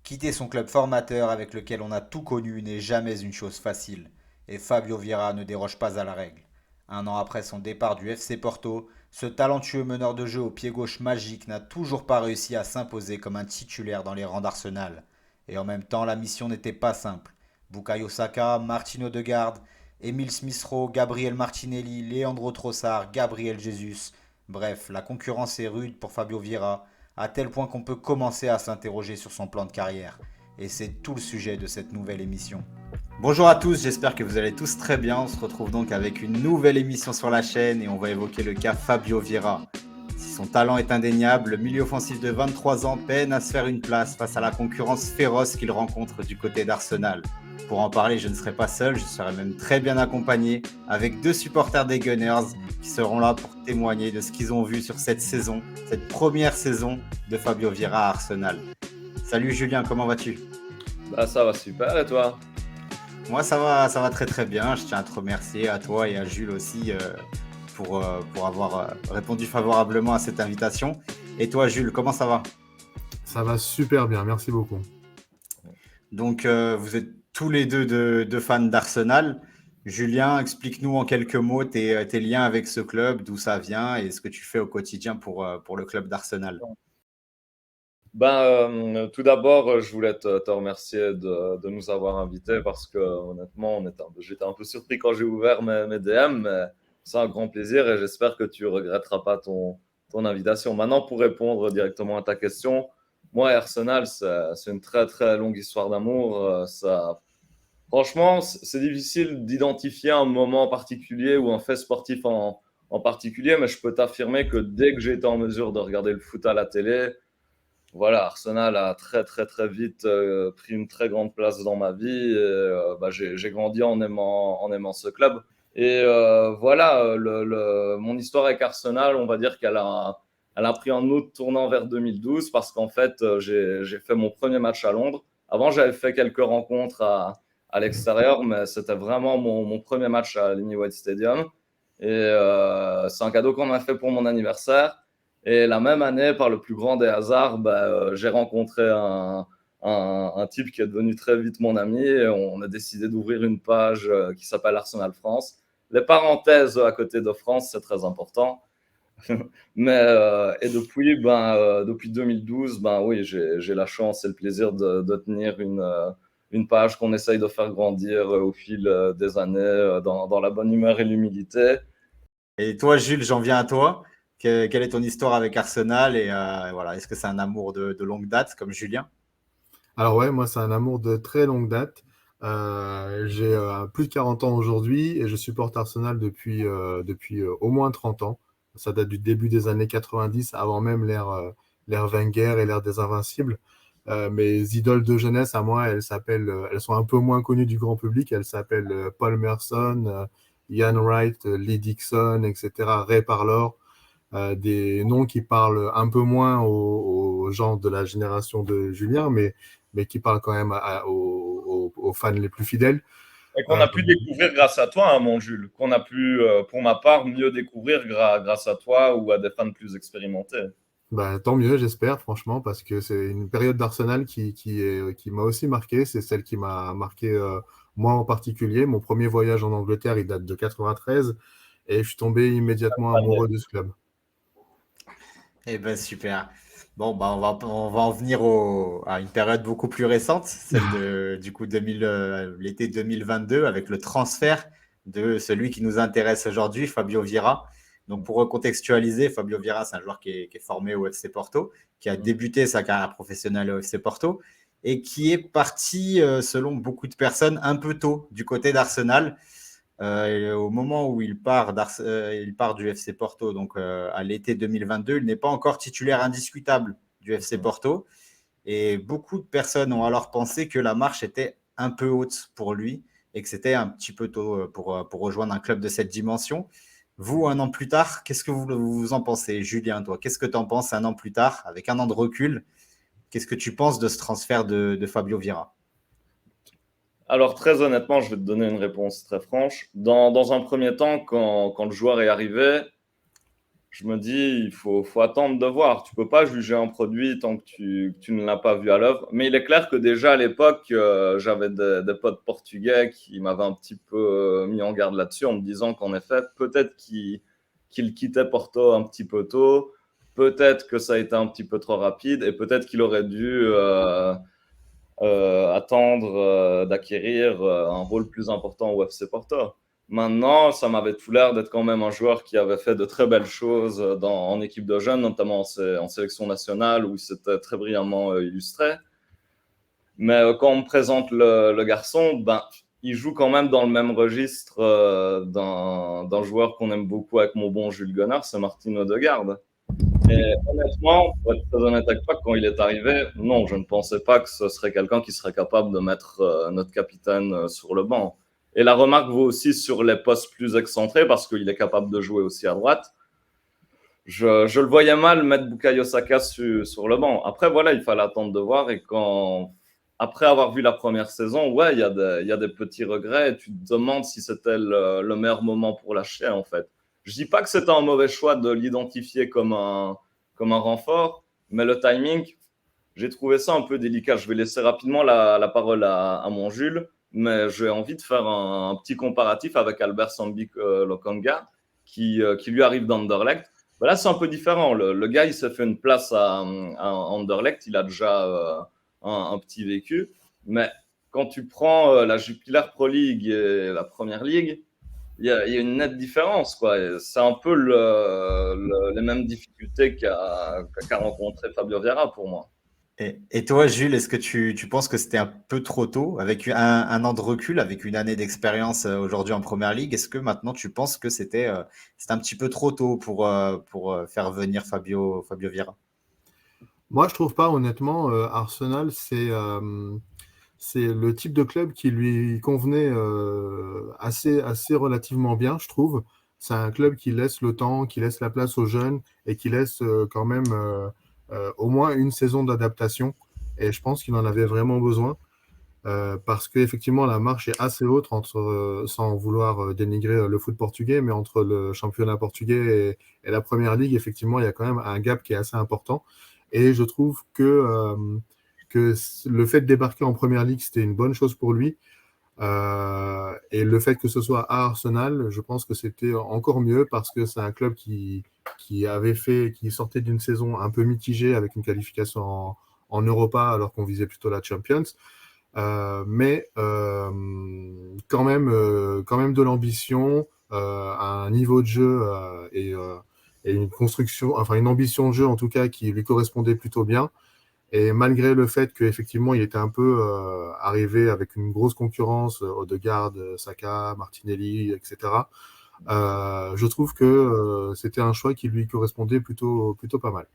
Quitter son club formateur avec lequel on a tout connu n'est jamais une chose facile, et Fabio Vieira ne déroge pas à la règle. Un an après son départ du FC Porto, ce talentueux meneur de jeu au pied gauche magique n'a toujours pas réussi à s'imposer comme un titulaire dans les rangs d'Arsenal. Et en même temps, la mission n'était pas simple. Bukayo Saka, Martin Odegaard, Emile Smith-Rowe, Gabriel Martinelli, Leandro Trossard, Gabriel Jesus. Bref, la concurrence est rude pour Fabio Vieira, à tel point qu'on peut commencer à s'interroger sur son plan de carrière. Et c'est tout le sujet de cette nouvelle émission. Bonjour à tous, j'espère que vous allez tous très bien. On se retrouve donc avec une nouvelle émission sur la chaîne et on va évoquer le cas Fabio Vieira. Si son talent est indéniable, le milieu offensif de 23 ans peine à se faire une place face à la concurrence féroce qu'il rencontre du côté d'Arsenal. Pour en parler, je ne serai pas seul, je serai même très bien accompagné avec deux supporters des Gunners qui seront là pour témoigner de ce qu'ils ont vu sur cette saison, cette première saison de Fabio Vieira à Arsenal. Salut Julien, comment vas-tu? Bah ça va super et toi? Moi ça va très très bien. Je tiens à te remercier, à toi et à Jules aussi pour avoir répondu favorablement à cette invitation. Et toi Jules, comment ça va? Ça va super bien, merci beaucoup. Donc vous êtes tous les deux de fans d'Arsenal. Julien, explique-nous en quelques mots tes liens avec ce club, d'où ça vient et ce que tu fais au quotidien pour le club d'Arsenal. Tout d'abord, je voulais te remercier de nous avoir invités parce que honnêtement, j'étais un peu surpris quand j'ai ouvert mes DM, mais c'est un grand plaisir et j'espère que tu regretteras pas ton invitation. Maintenant, pour répondre directement à ta question, moi et Arsenal, c'est une très très longue histoire d'amour. Franchement, c'est difficile d'identifier un moment particulier ou un fait sportif en particulier, mais je peux t'affirmer que dès que j'ai été en mesure de regarder le foot à la télé, voilà, Arsenal a très très très vite pris une très grande place dans ma vie. Et, j'ai grandi en aimant ce club. Et voilà, mon histoire avec Arsenal, on va dire elle a pris un autre tournant vers 2012 parce qu'en fait, j'ai fait mon premier match à Londres. Avant, j'avais fait quelques rencontres à l'extérieur, mais c'était vraiment mon premier match à l'Emi White Stadium. Et c'est un cadeau qu'on m'a fait pour mon anniversaire. Et la même année, par le plus grand des hasards, j'ai rencontré un type qui est devenu très vite mon ami et on a décidé d'ouvrir une page qui s'appelle Arsenal France. Les parenthèses à côté de France, c'est très important. Mais et depuis 2012, oui, j'ai la chance et le plaisir de tenir une page qu'on essaye de faire grandir au fil des années dans la bonne humeur et l'humilité. Et toi Jules, j'en viens à toi. Quelle est ton histoire avec Arsenal et voilà, est-ce que c'est un amour de longue date comme Julien? Alors ouais, moi c'est un amour de très longue date. J'ai plus de 40 ans aujourd'hui et je supporte Arsenal depuis au moins 30 ans. Ça date du début des années 90, avant même l'ère Wenger et l'ère des Invincibles. Mes idoles de jeunesse à moi, elles sont un peu moins connues du grand public. Elles s'appellent Paul Merson, Ian Wright, Lee Dixon, etc., Ray Parlour. Des noms qui parlent un peu moins aux gens de la génération de Julien, mais qui parlent quand même aux fans les plus fidèles. Et qu'on Euh, a pu découvrir grâce à toi, hein, mon Jules. Qu'on a pu, pour ma part, mieux découvrir grâce à toi ou à des fans plus expérimentés. Tant mieux, j'espère, franchement, parce que c'est une période d'Arsenal qui m'a aussi marqué. C'est celle qui m'a marqué, moi en particulier. Mon premier voyage en Angleterre, il date de 93, et je suis tombé immédiatement amoureux de ce club. Eh ben super. Bon, bah, on va en venir à une période beaucoup plus récente, celle de, du coup, l'été 2022, avec le transfert de celui qui nous intéresse aujourd'hui, Fabio Vieira. Donc, pour recontextualiser, Fabio Vieira, c'est un joueur qui est formé au FC Porto, qui a débuté sa carrière professionnelle au FC Porto et qui est parti, selon beaucoup de personnes, un peu tôt du côté d'Arsenal. Au moment où il part du FC Porto, donc à l'été 2022, il n'est pas encore titulaire indiscutable du FC Porto. Et beaucoup de personnes ont alors pensé que la marche était un peu haute pour lui et que c'était un petit peu tôt pour rejoindre un club de cette dimension. Vous, un an plus tard, qu'est-ce que vous en pensez? Julien, toi, qu'est-ce que tu en penses un an plus tard, avec un an de recul? Qu'est-ce que tu penses de ce transfert de Fabio Vieira? Alors, très honnêtement, je vais te donner une réponse très franche. Dans un premier temps, quand le joueur est arrivé, je me dis, il faut attendre de voir. Tu peux pas juger un produit tant que tu ne l'as pas vu à l'œuvre. Mais il est clair que déjà à l'époque, j'avais des potes portugais qui m'avaient un petit peu mis en garde là-dessus en me disant qu'en effet, peut-être qu'il quittait Porto un petit peu tôt, peut-être que ça a été un petit peu trop rapide et peut-être qu'il aurait dû attendre d'acquérir un rôle plus important au FC Porto. Maintenant, ça m'avait tout l'air d'être quand même un joueur qui avait fait de très belles choses en équipe de jeunes, notamment en sélection nationale où il s'était très brillamment illustré. Mais quand on me présente le garçon, ben, il joue quand même dans le même registre d'un joueur qu'on aime beaucoup avec mon bon Jules Gunnar, c'est Martin Odegaard. Et honnêtement, pour être très honnête avec toi, quand il est arrivé, non, je ne pensais pas que ce serait quelqu'un qui serait capable de mettre notre capitaine sur le banc. Et la remarque vaut aussi sur les postes plus excentrés parce qu'il est capable de jouer aussi à droite. Je le voyais mal mettre Bukayo Saka sur le banc. Après, voilà, il fallait attendre de voir. Et après avoir vu la première saison, ouais, il y a des petits regrets. Et tu te demandes si c'était le meilleur moment pour lâcher, en fait. Je dis pas que c'était un mauvais choix de l'identifier comme un renfort, mais le timing, j'ai trouvé ça un peu délicat. Je vais laisser rapidement la parole à mon Jules, mais j'ai envie de faire un petit comparatif avec Albert Sambi Lokonga, qui lui arrive d'Anderlecht. Ben là, c'est un peu différent. Le gars, il s'est fait une place à Anderlecht. Il a déjà un petit vécu. Mais quand tu prends la Jupiler Pro League et la Première Ligue, il y a une nette différence, quoi. C'est un peu les mêmes difficultés qu'a rencontré Fabio Vieira pour moi. Et toi, Jules, est-ce que tu penses que c'était un peu trop tôt, avec un an de recul, avec une année d'expérience aujourd'hui en Première Ligue? Est-ce que maintenant tu penses que c'était un petit peu trop tôt pour faire venir Fabio Vieira? Moi, je trouve pas, honnêtement, Arsenal, c'est le type de club qui lui convenait assez relativement bien, je trouve. C'est un club qui laisse le temps, qui laisse la place aux jeunes et qui laisse quand même au moins une saison d'adaptation. Et je pense qu'il en avait vraiment besoin parce qu'effectivement, la marche est assez haute entre, sans vouloir dénigrer le foot portugais, mais entre le championnat portugais et la première ligue, effectivement, il y a quand même un gap qui est assez important. Et je trouve que le fait de débarquer en première ligue, c'était une bonne chose pour lui. Et le fait que ce soit à Arsenal, je pense que c'était encore mieux parce que c'est un club qui sortait d'une saison un peu mitigée avec une qualification en Europa alors qu'on visait plutôt la Champions. Mais quand même de l'ambition, un niveau de jeu et une construction, enfin une ambition de jeu en tout cas qui lui correspondait plutôt bien. Et malgré le fait qu'effectivement, il était un peu arrivé avec une grosse concurrence, Odegaard, Saka, Martinelli, etc., je trouve que c'était un choix qui lui correspondait plutôt pas mal.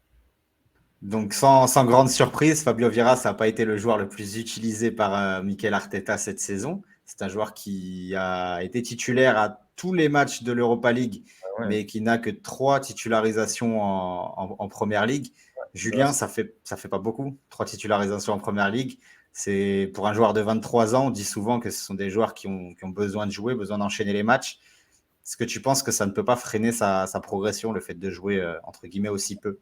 Donc, sans grande surprise, Fabio Vieira, ça n'a pas été le joueur le plus utilisé par Mikel Arteta cette saison. C'est un joueur qui a été titulaire à tous les matchs de l'Europa League, Ouais, mais qui n'a que 3 titularisations en Première Ligue. Julien, ça fait pas beaucoup, 3 titularisations en Première Ligue. C'est pour un joueur de 23 ans, on dit souvent que ce sont des joueurs qui ont besoin de jouer, besoin d'enchaîner les matchs. Est-ce que tu penses que ça ne peut pas freiner sa progression, le fait de jouer, entre guillemets, aussi peu?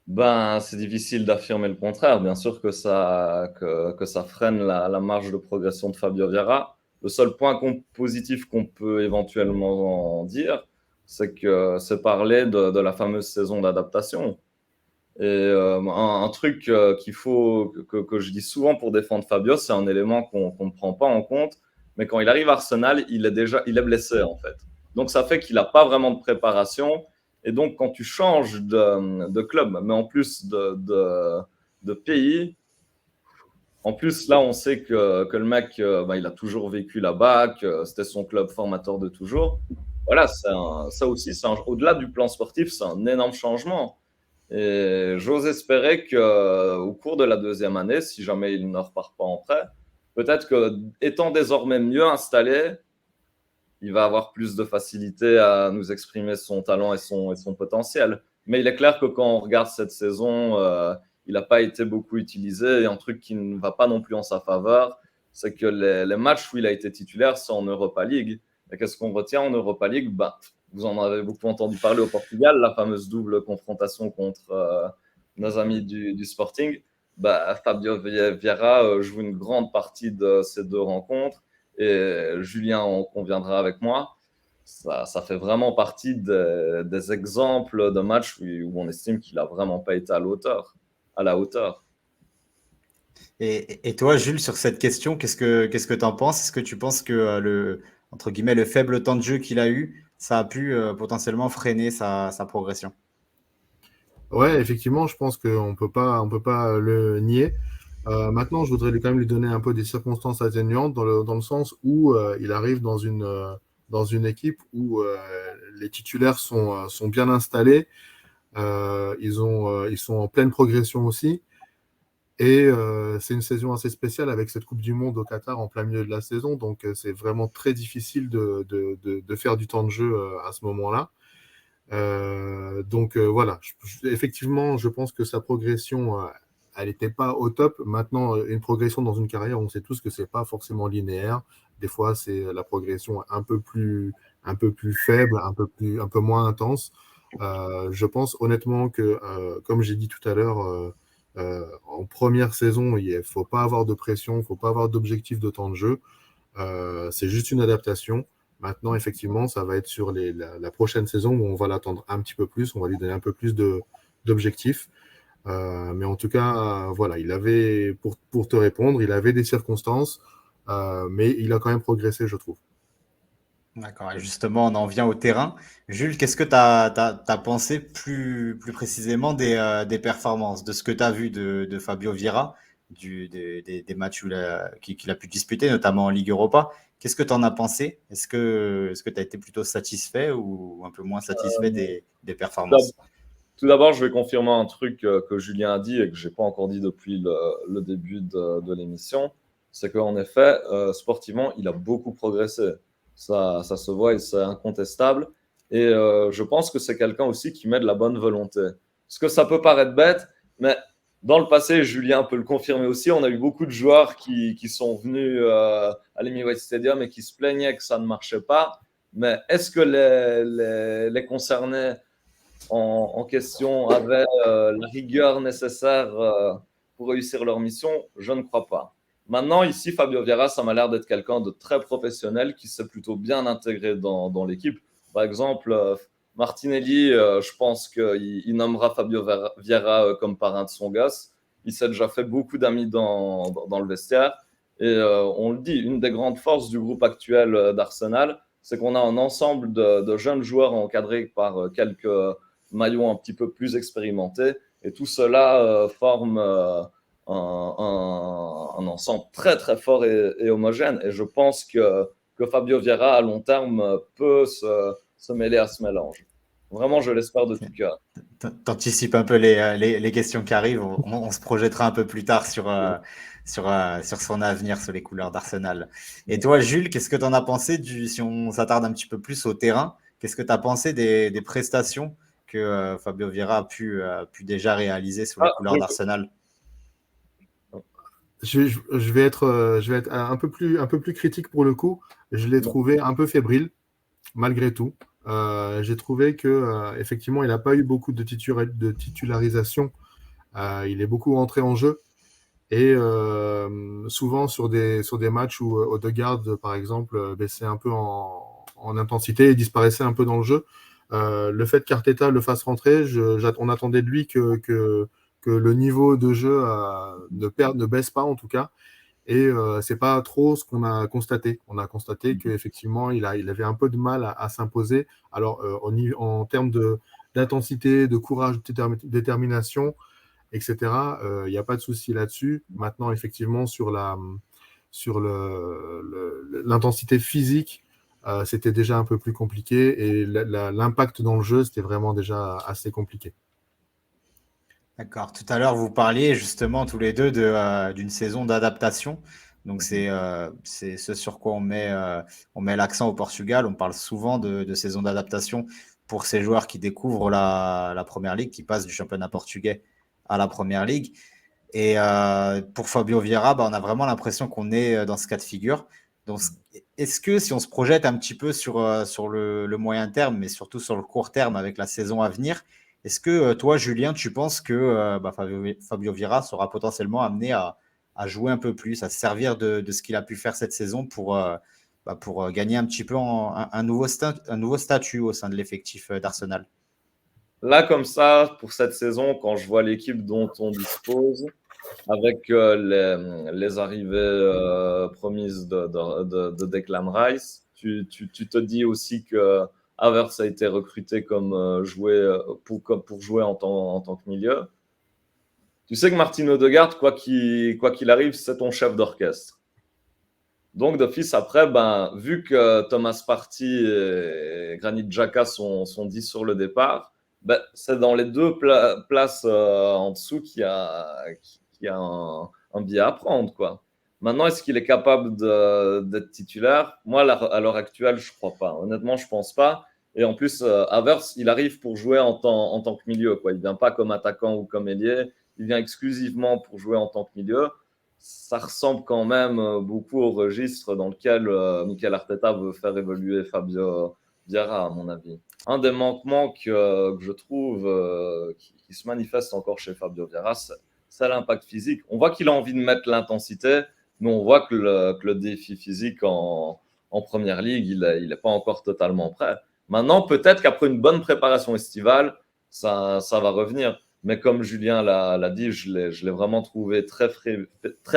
Ben, c'est difficile d'affirmer le contraire. Bien sûr que ça freine la marge de progression de Fabio Vieira. Le seul point positif qu'on peut éventuellement en dire, c'est que c'est parler de la fameuse saison d'adaptation. Et un truc que je dis souvent pour défendre Fabio, c'est un élément qu'on ne prend pas en compte. Mais quand il arrive à Arsenal, il est blessé en fait. Donc ça fait qu'il n'a pas vraiment de préparation. Et donc quand tu changes de club, mais en plus de pays, en plus là on sait que le mec, il a toujours vécu là-bas, que c'était son club formateur de toujours. Voilà, ça aussi, au-delà du plan sportif, c'est un énorme changement. Et j'ose espérer qu'au cours de la deuxième année, si jamais il ne repart pas en prêt, peut-être que étant désormais mieux installé, il va avoir plus de facilité à nous exprimer son talent et son potentiel. Mais il est clair que quand on regarde cette saison, il n'a pas été beaucoup utilisé. Et un truc qui ne va pas non plus en sa faveur, c'est que les matchs où il a été titulaire, c'est en Europa League. Et qu'est-ce qu'on retient en Europa League? Vous en avez beaucoup entendu parler au Portugal, la fameuse double confrontation contre nos amis du Sporting. Bah, Fabio Vieira joue une grande partie de ces deux rencontres et Julien en conviendra avec moi. Ça fait vraiment partie des exemples de matchs où on estime qu'il n'a vraiment pas été à la hauteur. À la hauteur. Et toi, Jules, sur cette question, qu'est-ce que tu en penses? Est-ce que tu penses que entre guillemets, le faible temps de jeu qu'il a eu, ça a pu potentiellement freiner sa progression? Ouais, effectivement, je pense on peut pas le nier. Maintenant, je voudrais quand même lui donner un peu des circonstances atténuantes dans le sens où il arrive dans une équipe où les titulaires sont bien installés, ils sont en pleine progression aussi. Et c'est une saison assez spéciale avec cette Coupe du Monde au Qatar en plein milieu de la saison. Donc, c'est vraiment très difficile de faire du temps de jeu à ce moment-là. Donc, voilà. Effectivement, je pense que sa progression, elle n'était pas au top. Maintenant, une progression dans une carrière, on sait tous que c'est pas forcément linéaire. Des fois, c'est la progression un peu plus faible, un peu moins intense. Je pense honnêtement que, comme j'ai dit tout à l'heure, en première saison, il ne faut pas avoir de pression, il ne faut pas avoir d'objectif de temps de jeu. C'est juste une adaptation. Maintenant, effectivement, ça va être sur la prochaine saison où on va l'attendre un petit peu plus, on va lui donner un peu plus d'objectifs. Mais en tout cas, voilà, pour te répondre, il avait des circonstances, mais il a quand même progressé, je trouve. D'accord. Et justement, on en vient au terrain. Jules, qu'est-ce que tu as pensé plus précisément des performances, de ce que tu as vu de Fabio Vieira, des matchs qu'il a pu disputer, notamment en Ligue Europa? Qu'est-ce que tu en as pensé? Est-ce que tu as été plutôt satisfait ou un peu moins satisfait des performances? Tout d'abord, je vais confirmer un truc que Julien a dit et que je n'ai pas encore dit depuis le début de l'émission. C'est qu'en effet, sportivement, il a beaucoup progressé. Ça se voit et c'est incontestable. Et je pense que c'est quelqu'un aussi qui met de la bonne volonté. Parce que ça peut paraître bête, mais dans le passé, Julien peut le confirmer aussi, on a eu beaucoup de joueurs qui sont venus à l'Emirates Stadium et qui se plaignaient que ça ne marchait pas. Mais est-ce que les concernés en question avaient la rigueur nécessaire pour réussir leur mission? Je ne crois pas. Maintenant, ici, Fabio Vieira, ça m'a l'air d'être quelqu'un de très professionnel qui s'est plutôt bien intégré dans l'équipe. Par exemple, Martinelli, je pense qu'il nommera Fabio Vieira comme parrain de son gosse. Il s'est déjà fait beaucoup d'amis dans le vestiaire. Et on le dit, une des grandes forces du groupe actuel d'Arsenal, c'est qu'on a un ensemble de jeunes joueurs encadrés par quelques maillons un petit peu plus expérimentés. Et tout cela forme un ensemble très très fort et homogène. Et je pense que Fabio Vieira, à long terme, peut se mêler à ce mélange. Vraiment, je l'espère de tout cœur. T'anticipes un peu les questions qui arrivent. On se projettera un peu plus tard sur son avenir, sur les couleurs d'Arsenal. Et toi, Jules, qu'est-ce que tu en as pensé si on s'attarde un petit peu plus au terrain, qu'est-ce que tu as pensé des prestations que Fabio Vieira a pu déjà réaliser sur les Ah, couleurs d'Arsenal? Je vais être un peu plus critique pour le coup. Je l'ai trouvé un peu fébrile, malgré tout. J'ai trouvé que effectivement, il n'a pas eu beaucoup de titularisation. Il est beaucoup entré en jeu. Et souvent sur des matchs où Odegaard, par exemple, baissait un peu en intensité et disparaissait un peu dans le jeu. Le fait qu'Arteta le fasse rentrer, on attendait de lui que le niveau de jeu ne baisse pas en tout cas. Et c'est pas trop ce qu'on a constaté. On a constaté qu'effectivement, il avait un peu de mal à s'imposer. Alors, en termes d'intensité, de courage, de détermination, etc., il n'y a pas de souci là-dessus. Maintenant, effectivement, sur l'intensité physique, c'était déjà un peu plus compliqué. Et l'impact dans le jeu, c'était vraiment déjà assez compliqué. D'accord. Tout à l'heure, vous parliez justement tous les deux d'une saison d'adaptation. Donc, c'est ce sur quoi on met l'accent au Portugal. On parle souvent de saison d'adaptation pour ces joueurs qui découvrent la Première Ligue, qui passent du championnat portugais à la Première Ligue. Et pour Fabio Vieira, bah, on a vraiment l'impression qu'on est dans ce cas de figure. Donc, est-ce que si on se projette un petit peu sur le moyen terme, mais surtout sur le court terme avec la saison à venir, est-ce que toi, Julien, tu penses que Fabio Vieira sera potentiellement amené à jouer un peu plus, à se servir de ce qu'il a pu faire cette saison pour gagner un petit peu un nouveau statut au sein de l'effectif d'Arsenal? Là, comme ça, pour cette saison, quand je vois l'équipe dont on dispose, avec les arrivées promises de Declan Rice, tu te dis aussi que Havertz a été recruté comme pour jouer en tant que milieu. Tu sais que Martin Odegaard, quoi qu'il arrive, c'est ton chef d'orchestre. Donc, d'office, après, vu que Thomas Partey et Granit Xhaka sont 10 sur le départ, c'est dans les deux places en dessous qu'il y a un billet à prendre, quoi. Maintenant, est-ce qu'il est capable d'être titulaire? Moi, à l'heure actuelle, je ne crois pas. Honnêtement, je ne pense pas. Et en plus, Havertz, il arrive pour jouer en tant que milieu, quoi. Il ne vient pas comme attaquant ou comme ailier. Il vient exclusivement pour jouer en tant que milieu. Ça ressemble quand même beaucoup au registre dans lequel Mikel Arteta veut faire évoluer Fabio Vieira, à mon avis. Un des manquements que je trouve qui se manifeste encore chez Fabio Vieira, c'est l'impact physique. On voit qu'il a envie de mettre l'intensité, mais on voit que le défi physique en première ligue, il n'est pas encore totalement prêt. Maintenant, peut-être qu'après une bonne préparation estivale, ça va revenir. Mais comme Julien l'a dit, je l'ai vraiment trouvé très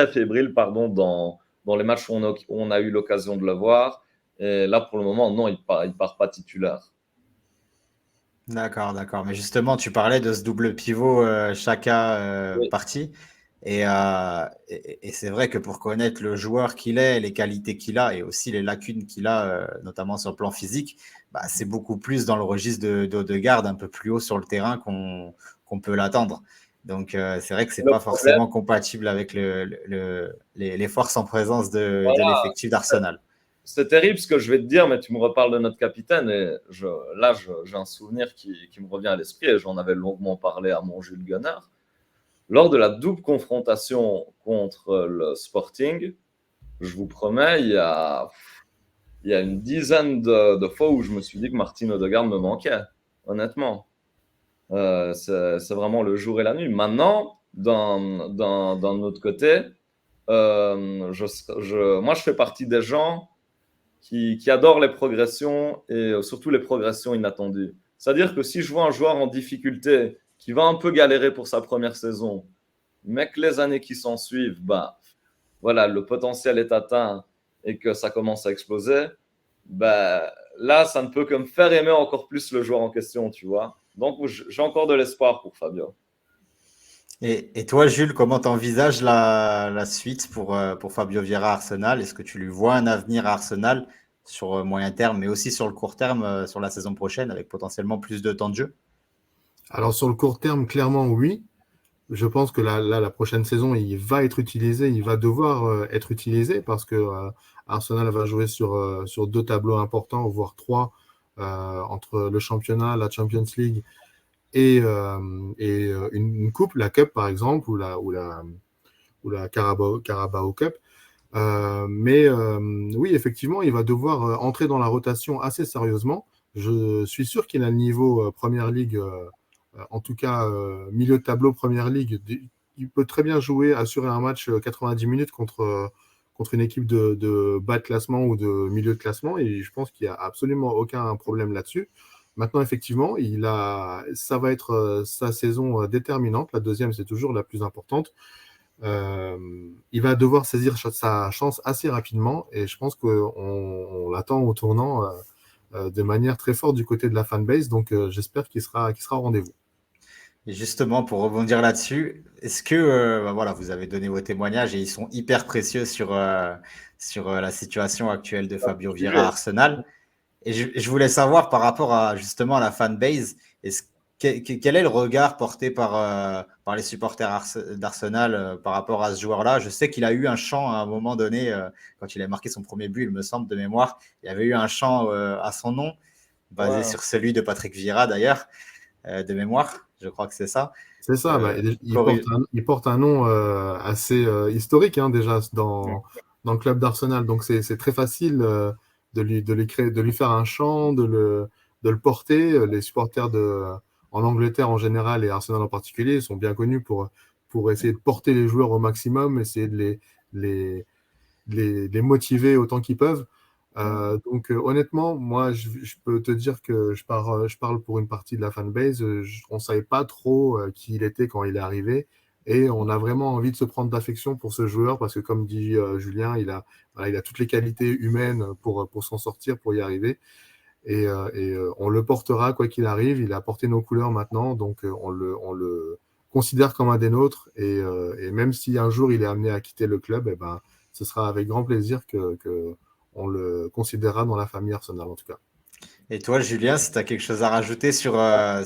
fébrile dans les matchs où on a eu l'occasion de le voir. Et là, pour le moment, non, il part pas titulaire. D'accord, d'accord. Mais justement, tu parlais de ce double pivot Xhaka Oui. Partey. Et c'est vrai que pour connaître le joueur qu'il est, les qualités qu'il a et aussi les lacunes qu'il a, notamment sur le plan physique, c'est beaucoup plus dans le registre d'Odegaard, un peu plus haut sur le terrain qu'on peut l'attendre. Donc c'est vrai que c'est Le pas problème, forcément compatible avec les forces en présence de voilà, l'effectif d'Arsenal. c'est terrible ce que je vais te dire, mais tu me reparles de notre capitaine. Et j'ai un souvenir qui me revient à l'esprit et j'en avais longuement parlé à mon Jules Gunner. Lors de la double confrontation contre le Sporting, je vous promets, il y a une dizaine de fois où je me suis dit que Martin Odegaard me manquait, honnêtement. C'est vraiment le jour et la nuit. Maintenant, d'un autre côté, moi, je fais partie des gens qui adorent les progressions et surtout les progressions inattendues. C'est-à-dire que si je vois un joueur en difficulté qui va un peu galérer pour sa première saison, mais que les années qui s'en suivent, voilà, le potentiel est atteint et que ça commence à exploser, là, ça ne peut que me faire aimer encore plus le joueur en question, tu vois. Donc, j'ai encore de l'espoir pour Fabio. Et toi, Jules, comment t'envisages la suite pour Fabio Vieira à Arsenal? Est-ce que tu lui vois un avenir à Arsenal sur moyen terme, mais aussi sur le court terme, sur la saison prochaine, avec potentiellement plus de temps de jeu? Alors sur le court terme, clairement oui. Je pense que la prochaine saison, il va être utilisé, il va devoir être utilisé parce que Arsenal va jouer sur deux tableaux importants, voire trois, entre le championnat, la Champions League et une coupe, la Cup par exemple, ou la Carabao Cup. Mais oui, effectivement, il va devoir entrer dans la rotation assez sérieusement. Je suis sûr qu'il a le niveau Première Ligue, en tout cas milieu de tableau Première Ligue. Il peut très bien jouer, assurer un match 90 minutes contre une équipe de bas de classement ou de milieu de classement, et je pense qu'il n'y a absolument aucun problème là-dessus. Maintenant, effectivement, ça va être sa saison déterminante. La deuxième, c'est toujours la plus importante. Il va devoir saisir sa chance assez rapidement et je pense qu'on l'attend au tournant de manière très forte du côté de la fanbase. Donc, j'espère qu'il sera au rendez-vous. Et justement, pour rebondir là-dessus, est-ce que voilà, vous avez donné vos témoignages et ils sont hyper précieux sur la situation actuelle de Fabio Vieira à Arsenal. Et je voulais savoir par rapport à justement à la fanbase, quel est le regard porté par les supporters d'Arsenal par rapport à ce joueur-là? Je sais qu'il a eu un chant à un moment donné, quand il a marqué son premier but, il me semble, de mémoire. Il y avait eu un chant à son nom, basé sur celui de Patrick Vieira d'ailleurs, de mémoire. Je crois que c'est ça. C'est ça, il porte un nom assez historique déjà dans le club d'Arsenal. Donc c'est très facile de lui faire un chant, de le porter. Les supporters en Angleterre en général et Arsenal en particulier sont bien connus pour essayer de porter les joueurs au maximum, essayer de les, les motiver autant qu'ils peuvent. Donc honnêtement, moi je peux te dire que je parle pour une partie de la fanbase. On ne savait pas trop qui il était quand il est arrivé. Et on a vraiment envie de se prendre d'affection pour ce joueur parce que, comme dit Julien, voilà, il a toutes les qualités humaines pour s'en sortir, pour y arriver. On le portera quoi qu'il arrive. Il a porté nos couleurs maintenant, donc on le considère comme un des nôtres. Et même si un jour il est amené à quitter le club, eh ben, ce sera avec grand plaisir que on le considérera dans la famille Arsenal en tout cas. Et toi, Julien, si tu as quelque chose à rajouter sur Ouais.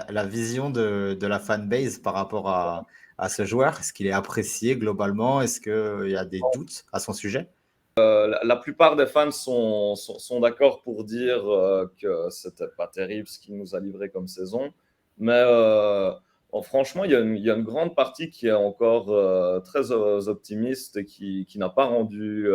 la vision de la fanbase par rapport à ce joueur, est-ce qu'il est apprécié globalement? Est-ce qu'il y a des doutes à son sujet? La plupart des fans sont d'accord pour dire que c'était pas terrible ce qu'il nous a livré comme saison. Mais franchement, il y a une grande partie qui est encore très optimiste et qui n'a pas rendu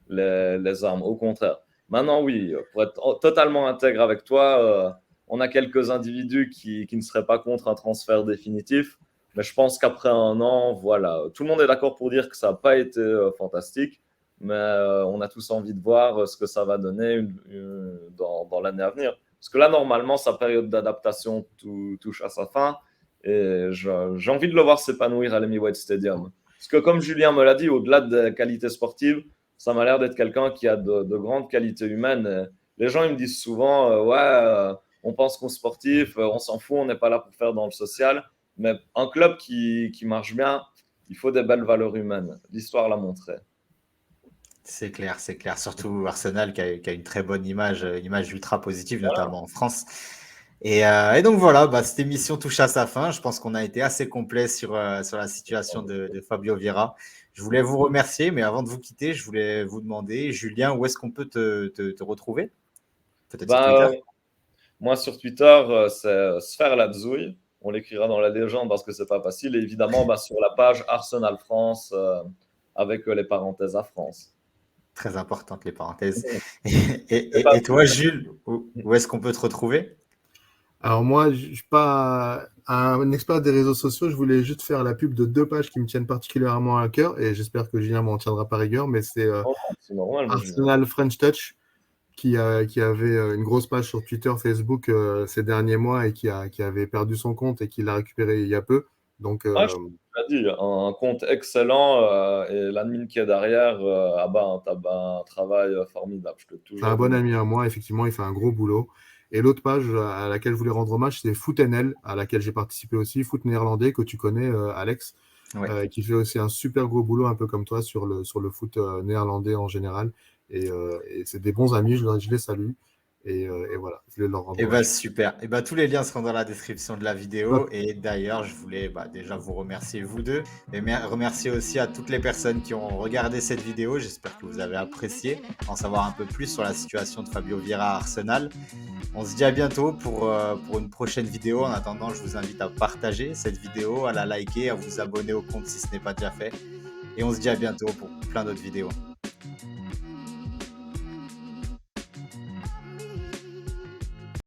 les armes. Au contraire. Maintenant, oui, pour être totalement intègre avec toi, on a quelques individus qui ne seraient pas contre un transfert définitif. Mais je pense qu'après un an, voilà, tout le monde est d'accord pour dire que ça n'a pas été fantastique. Mais on a tous envie de voir ce que ça va donner dans l'année à venir. Parce que là, normalement, sa période d'adaptation touche à sa fin. Et j'ai envie de le voir s'épanouir à l'Emirates Stadium. Parce que comme Julien me l'a dit, au-delà des qualités sportives, ça m'a l'air d'être quelqu'un qui a de grandes qualités humaines. Et les gens ils me disent souvent, ouais, on pense qu'aux sportifs, on s'en fout, on n'est pas là pour faire dans le social. Mais un club qui marche bien, il faut des belles valeurs humaines. L'histoire l'a montré. C'est clair, c'est clair. Surtout Arsenal qui a une très bonne image, une image ultra positive, notamment en France. Et donc voilà, cette émission touche à sa fin. Je pense qu'on a été assez complet sur la situation de Fabio Vieira. Je voulais vous remercier, mais avant de vous quitter, je voulais vous demander, Julien, où est-ce qu'on peut te retrouver? Peut-être sur Twitter? Bah, moi, sur Twitter, c'est Sphère Labzouille. On l'écrira dans la légende parce que c'est pas facile. Et évidemment, sur la page Arsenal France, avec les parenthèses à France. Très importante, les parenthèses. C'est pas Et toi, Jules, où est-ce qu'on peut te retrouver? Alors moi, je suis pas un expert des réseaux sociaux, je voulais juste faire la pub de deux pages qui me tiennent particulièrement à cœur et j'espère que Julien m'en tiendra par rigueur, mais c'est c'est normal, moi, Julien. Arsenal French Touch qui avait une grosse page sur Twitter, Facebook ces derniers mois et qui avait perdu son compte et qui l'a récupéré il y a peu. Donc Ouais, je l'ai dit, un compte excellent et l'admin qui est derrière un travail formidable. Je peux c'est un toujours bon dire. ami à moi, effectivement, il fait un gros boulot. Et l'autre page à laquelle je voulais rendre hommage, c'est FootNL, à laquelle j'ai participé aussi, foot néerlandais, que tu connais, Alex, Ouais. qui fait aussi un super gros boulot, un peu comme toi, sur le foot néerlandais en général. Et c'est des bons amis, je les salue. Et voilà, je voulais leur rendre Eh ben hommage. super. Eh ben tous les liens seront dans la description de la vidéo. Top. Et d'ailleurs, je voulais déjà vous remercier vous deux, et remercier aussi à toutes les personnes qui ont regardé cette vidéo. J'espère que vous avez apprécié en savoir un peu plus sur la situation de Fabio Vieira à Arsenal. On se dit à bientôt pour une prochaine vidéo. En attendant, je vous invite à partager cette vidéo, à la liker, à vous abonner au compte si ce n'est pas déjà fait. Et on se dit à bientôt pour plein d'autres vidéos.